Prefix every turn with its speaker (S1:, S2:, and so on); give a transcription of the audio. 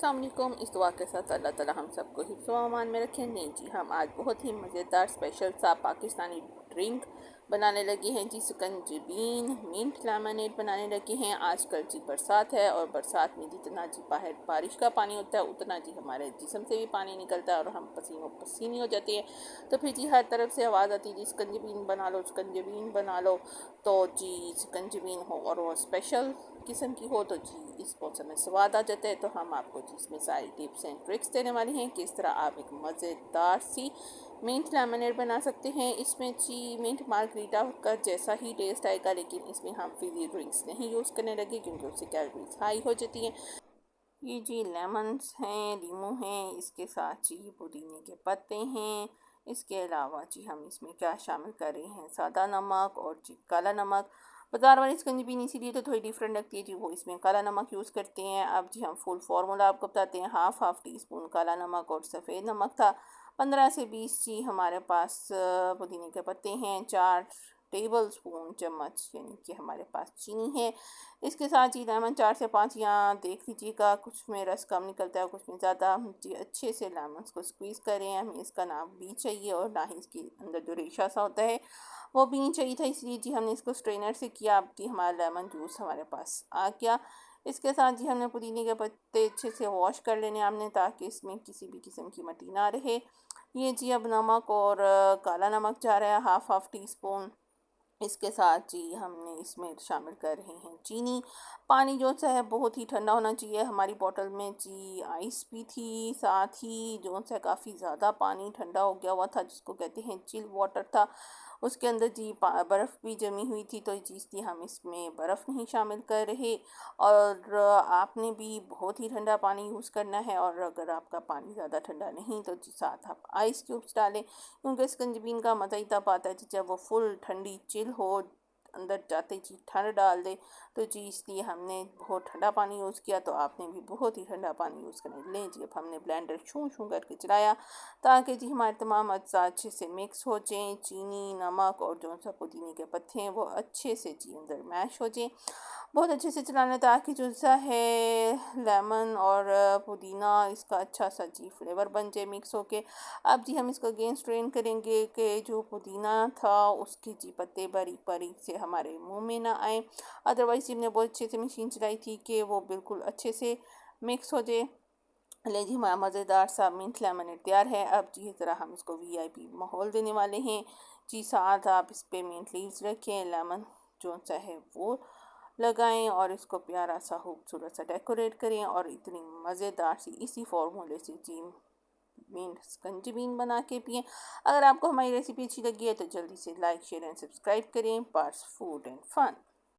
S1: अस्सलाम वालेकुम। इस दुआ के साथ अल्लाह ताला हम सबको हिफ्ज़ व अमान में रखें। नहीं जी, हम आज बहुत ही मज़ेदार स्पेशल सा पाकिस्तानी ड्रिंक बनाने लगे हैं जी। शिकंजीबीन मिंट लेमनेड बनाने लगे हैं। आजकल जी बरसात है और बरसात में जितना जी बाहर बारिश का पानी होता है उतना जी हमारे जिस्म से भी पानी निकलता है और हम पसीनो पसीनी हो जाती है। तो फिर जी हर तरफ से आवाज़ आती है जी शिकंजीबीन बना लो, शिकंजीबीन बना लो। तो जी शिकंजीबीन हो और वो स्पेशल किस्म की हो तो जी इस मौसम में स्वाद आ जाता है। तो हम आपको जी इसमें सारी टिप्स एंड ट्रिक्स देने वाले हैं किस तरह आप एक मज़ेदार सी मिंट लेमनेड बना सकते हैं। इसमें जी मिंट मार्गरीटा का जैसा ही टेस्ट आएगा, लेकिन इसमें हम फिजी ड्रिंक्स नहीं यूज़ करने लगे क्योंकि उससे कैलोरीज हाई हो जाती हैं। ये जी लेमन्स हैं, लीमू हैं, इसके साथ जी पुदीने के पत्ते हैं। इसके अलावा जी हम इसमें क्या शामिल कर रहे हैं, सादा नमक और जी काला नमक। बाजार वाली स्कंजीबीन इसीलिए तो थोड़ी डिफरेंट लगती है जी, वो इसमें काला नमक यूज़ करते हैं। अब जी हम फुल फार्मूला आपको बताते हैं। हाफ टी स्पून काला नमक और सफ़ेद नमक था। 15 से 20 जी हमारे पास पुदीने के पत्ते हैं। 4 टेबल स्पून चम्मच यानी कि हमारे पास चीनी है। इसके साथ जी लेमन 4 से 5, यहाँ देख लीजिएगा, कुछ में रस कम निकलता है कुछ में ज़्यादा। जी अच्छे से लेमन को स्क्वीज़ करें। हमें इसका ना भी चाहिए और ना ही इसके अंदर जो रेशा सा होता है वो भी नहीं चाहिए था, इसलिए जी हमने इसको स्ट्रेनर से किया। अब जी हमारा लेमन जूस हमारे पास आ गया। इसके साथ जी हमने पुदीने के पत्ते अच्छे से वॉश कर लेने हमने, ताकि इसमें किसी भी किस्म की मट्टी ना रहे। ये जी अब नमक और काला नमक जा रहा है हाफ टी स्पून। इसके साथ जी हमने इसमें शामिल कर रहे हैं चीनी। पानी जो सा है बहुत ही ठंडा होना चाहिए। हमारी बोतल में जी आइस भी थी, साथ ही जो सा काफ़ी ज़्यादा पानी ठंडा हो गया हुआ था जिसको कहते हैं चिल वाटर था। उसके अंदर जी बर्फ़ भी जमी हुई थी, तो जी इसलिए हम इसमें बर्फ़ नहीं शामिल कर रहे। और आपने भी बहुत ही ठंडा पानी यूज़ करना है, और अगर आपका पानी ज़्यादा ठंडा नहीं तो जी साथ आप आइस क्यूब्स डालें, क्योंकि स्कंजबीन का मज़ा ही तब आता है जी जब वो फुल ठंडी चिल हो, अंदर जाते जी ठंड डाल दे। तो जी इसलिए हमने बहुत ठंडा पानी यूज़ किया, तो आपने भी बहुत ही ठंडा पानी यूज़ करना। लें जी अब हमने ब्लेंडर छू छू करके चलाया, ताकि जी हमारे तमाम अज्जा अच्छे से मिक्स हो जाएँ। चीनी, नमक और जो सा पुदीने के पत्ते हैं वो अच्छे से जी अंदर मैश हो जाएँ। बहुत अच्छे से चलाना, ताकि जो सा है लेमन और पुदीना इसका अच्छा सा जी फ्लेवर बन जाए मिक्स होके। अब जी हम इसको अगेन स्ट्रेन करेंगे कि जो पुदीना था उसके जी पत्ते बारीक बारीक से हमारे मुंह में ना आए। अदरवाइज हमने बहुत अच्छे से मशीन चलाई थी कि वो बिल्कुल अच्छे से मिक्स हो जाए। ले जी हमारा मज़ेदार सा मिंट लेमनेड तैयार है। अब जी इस तरह हम इसको वीआईपी माहौल देने वाले हैं जी। साथ आप इस पे मिंट लीव्स रखें, लेमन जो सा है वो लगाएं और इसको प्यारा सा खूबसूरत सा डेकोरेट करें, और इतनी मज़ेदार सी इसी फॉर्मूले से जी मीन स्कंजीबीन बना के पिएं। अगर आपको हमारी रेसिपी अच्छी लगी है तो जल्दी से लाइक शेयर एंड सब्सक्राइब करें। Pars food and fun.